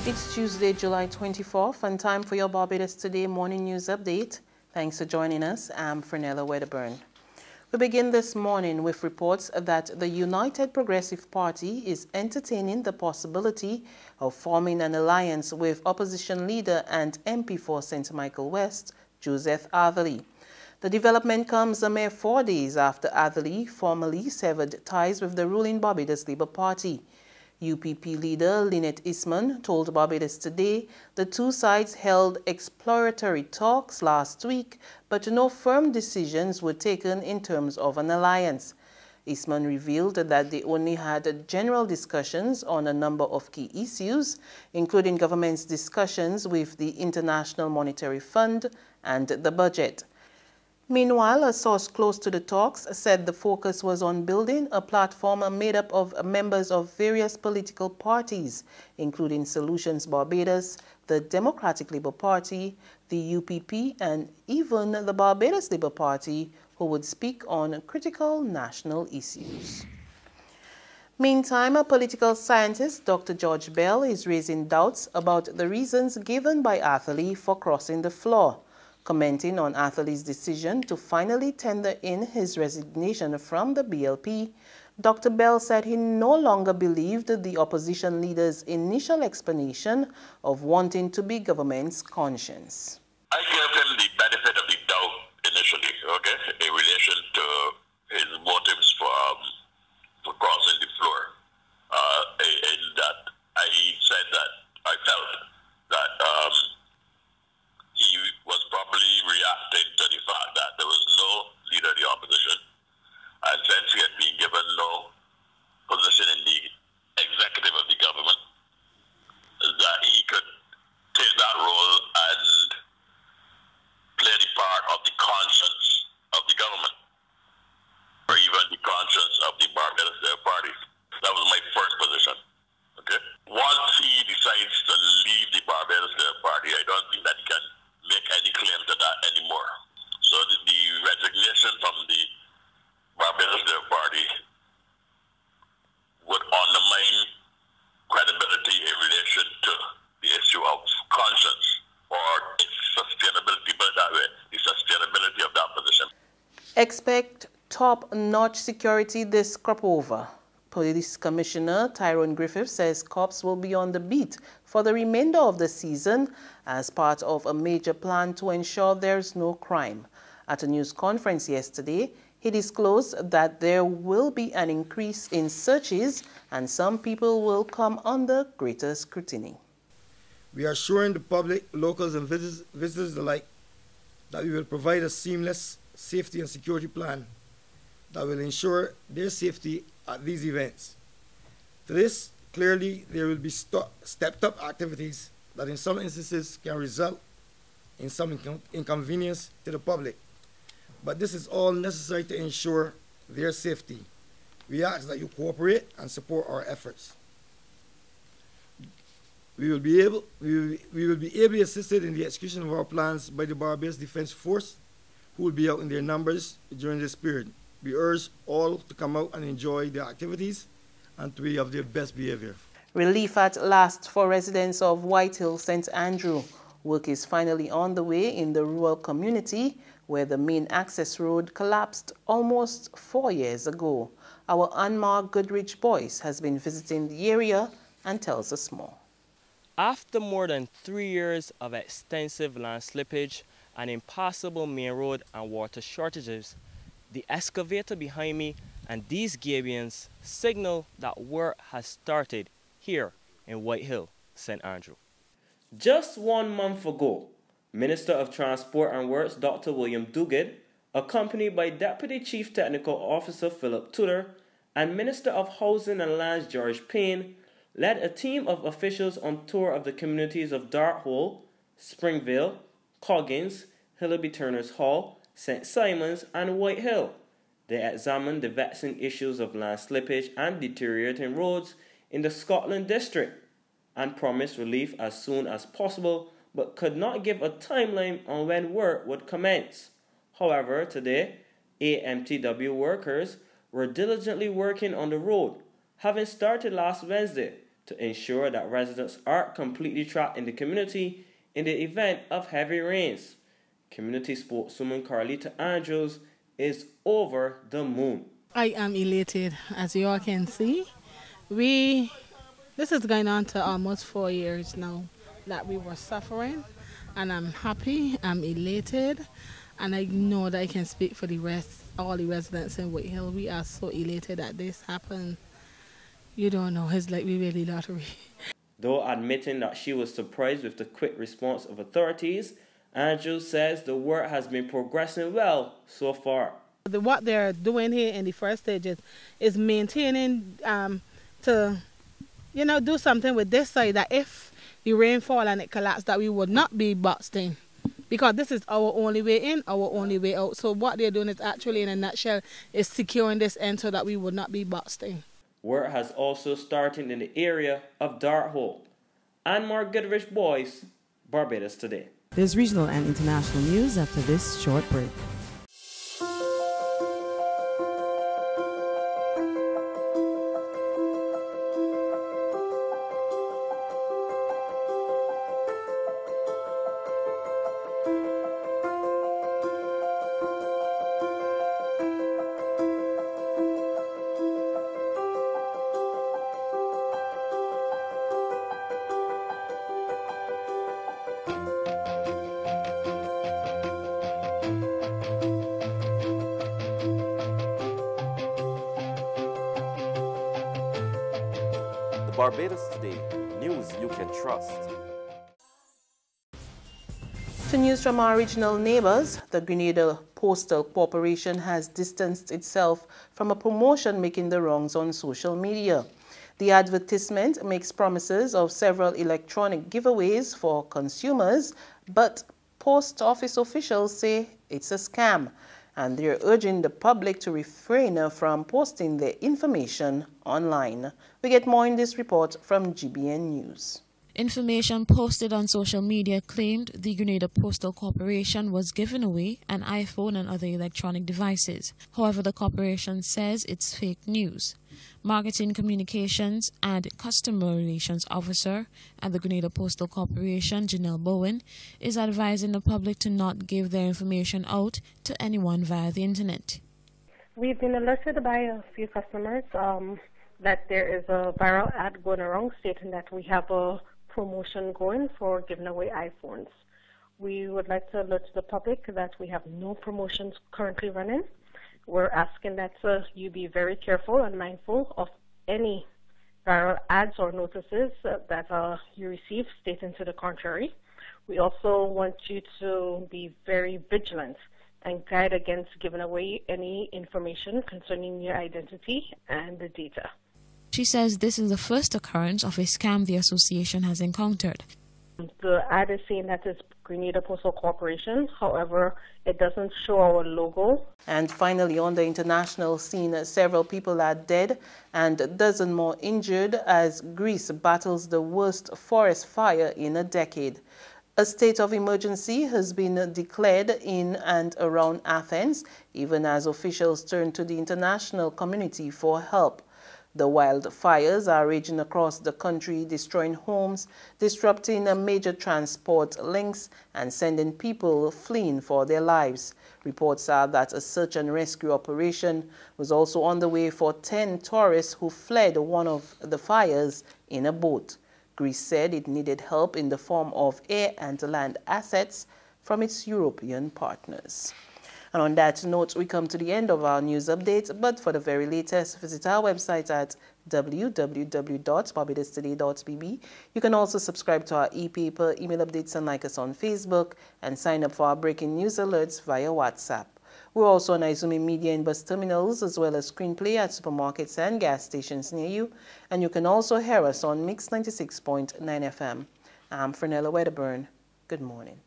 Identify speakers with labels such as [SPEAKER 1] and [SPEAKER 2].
[SPEAKER 1] It's Tuesday, July 24th, and time for your Barbados Today morning news update. Thanks for joining us. I'm Fernella Wedderburn. We begin this morning with reports that the United Progressive Party is entertaining the possibility of forming an alliance with opposition leader and MP for St. Michael West, Joseph Atherley. The development comes a mere 4 days after Atherley formally severed ties with the ruling Barbados Labour Party. UPP leader Lynette Eastman told Barbados Today the two sides held exploratory talks last week, but no firm decisions were taken in terms of an alliance. Eastman revealed that they only had general discussions on a number of key issues, including government's discussions with the International Monetary Fund and the budget. Meanwhile, a source close to the talks said the focus was on building a platform made up of members of various political parties, including Solutions Barbados, the Democratic Labour Party, the UPP, and even the Barbados Labour Party, who would speak on critical national issues. Meantime, a political scientist, Dr. George Bell, is raising doubts about the reasons given by Atherley for crossing the floor. Commenting on Atherley's decision to finally tender in his resignation from the BLP, Dr. Bell said he no longer believed the opposition leader's initial explanation of wanting to be government's conscience.
[SPEAKER 2] I gave him the benefit of the doubt initially, in relation to his motives for crossing the floor. In that I said that I felt that he was probably reacting to the fact that there was no leader of the opposition, and since he had been given no position in the executive of the government, that he could take that role and play the part of the conscience of the government, or even the conscience of the Barbados Labour Party. That was my first position. Once he decides to leave the Barbados Labour Party, I don't think that he can make any claim to that anymore. So the resignation from the Barbados Labour Party would undermine credibility in relation to the issue of conscience or its sustainability, but that way, the sustainability of that position.
[SPEAKER 1] Expect top-notch security this crop over. Police Commissioner Tyrone Griffith says cops will be on the beat for the remainder of the season as part of a major plan to ensure there's no crime. At a news conference yesterday, he disclosed that there will be an increase in searches and some people will come under greater scrutiny.
[SPEAKER 3] We are assuring the public, locals and visitors alike that we will provide a seamless safety and security plan that will ensure their safety at these events. To this, clearly there will be stepped-up activities that in some instances can result in some inconvenience to the public. But this is all necessary to ensure their safety. We ask that you cooperate and support our efforts. We will be ably assisted in the execution of our plans by the Barbados Defence Force, who will be out in their numbers during this period. We urge all to come out and enjoy the activities and to be of their best behavior.
[SPEAKER 1] Relief at last for residents of White Hill, St. Andrew. Work is finally on the way in the rural community where the main access road collapsed almost 4 years ago. Our Anmar Goodrich Boyce has been visiting the area and tells us more.
[SPEAKER 4] After more than 3 years of extensive land slippage, an impassable main road and water shortages, the excavator behind me and these Gabians signal that work has started here in White Hill, St. Andrew. Just 1 month ago, Minister of Transport and Works Dr. William Duguid, accompanied by Deputy Chief Technical Officer Philip Tudor and Minister of Housing and Lands George Payne, led a team of officials on tour of the communities of Darthole, Springvale, Coggins, Hillaby Turner's Hall, St. Simons and White Hill. They examined the vexing issues of land slippage and deteriorating roads in the Scotland district and promised relief as soon as possible, but could not give a timeline on when work would commence. However, today, AMTW workers were diligently working on the road, having started last Wednesday to ensure that residents aren't completely trapped in the community in the event of heavy rains. Community spokeswoman Carlita Andrews is over the moon.
[SPEAKER 5] I am elated, as you all can see. This is going on to almost 4 years now that we were suffering, and I'm happy, I'm elated, and I know that I can speak for all the residents in White Hill. We are so elated that this happened. You don't know, it's like we really lottery.
[SPEAKER 4] Though admitting that she was surprised with the quick response of authorities, Andrews says the work has been progressing well so far.
[SPEAKER 5] What they're doing here in the first stages is maintaining to, do something with this side, that if the rainfall and it collapsed, that we would not be boxed in. Because this is our only way in, our only way out. So what they're doing is actually, in a nutshell, is securing this end so that we would not be boxed in.
[SPEAKER 4] Work has also started in the area of Darthole. And more Goodrich Boys, Barbados Today.
[SPEAKER 6] There's regional and international news after this short break.
[SPEAKER 7] Barbados Today, news you can trust.
[SPEAKER 1] To news from our regional neighbors, the Grenada Postal Corporation has distanced itself from a promotion making the rounds on social media. The advertisement makes promises of several electronic giveaways for consumers, but post office officials say it's a scam, and they're urging the public to refrain from posting their information online. We get more in this report from GBN News.
[SPEAKER 8] Information posted on social media claimed the Grenada Postal Corporation was giving away an iPhone and other electronic devices. However, the corporation says it's fake news. Marketing Communications and Customer Relations Officer at the Grenada Postal Corporation, Janelle Bowen, is advising the public to not give their information out to anyone via the internet.
[SPEAKER 9] We've been alerted by a few customers that there is a viral ad going around stating that we have a promotion going for giving away iPhones. We would like to alert the public that we have no promotions currently running. We're asking that you be very careful and mindful of any viral ads or notices that you receive stating to the contrary. We also want you to be very vigilant and guide against giving away any information concerning your identity and the data.
[SPEAKER 8] She says this is the first occurrence of a scam the association has encountered.
[SPEAKER 9] The ad is saying that it's Grenada Postal Corporation. However, it doesn't show our logo.
[SPEAKER 1] And finally, on the international scene, several people are dead and a dozen more injured as Greece battles the worst forest fire in a decade. A state of emergency has been declared in and around Athens, even as officials turn to the international community for help. The wildfires are raging across the country, destroying homes, disrupting major transport links, and sending people fleeing for their lives. Reports are that a search and rescue operation was also on the way for 10 tourists who fled one of the fires in a boat. Greece said it needed help in the form of air and land assets from its European partners. And on that note, we come to the end of our news update, but for the very latest, visit our website at www.barbadostoday.bb. You can also subscribe to our e-paper, email updates, and like us on Facebook, and sign up for our breaking news alerts via WhatsApp. We're also on Izumi Media and bus terminals, as well as screenplay at supermarkets and gas stations near you. And you can also hear us on Mix 96.9 FM. I'm Fernella Wedderburn. Good morning.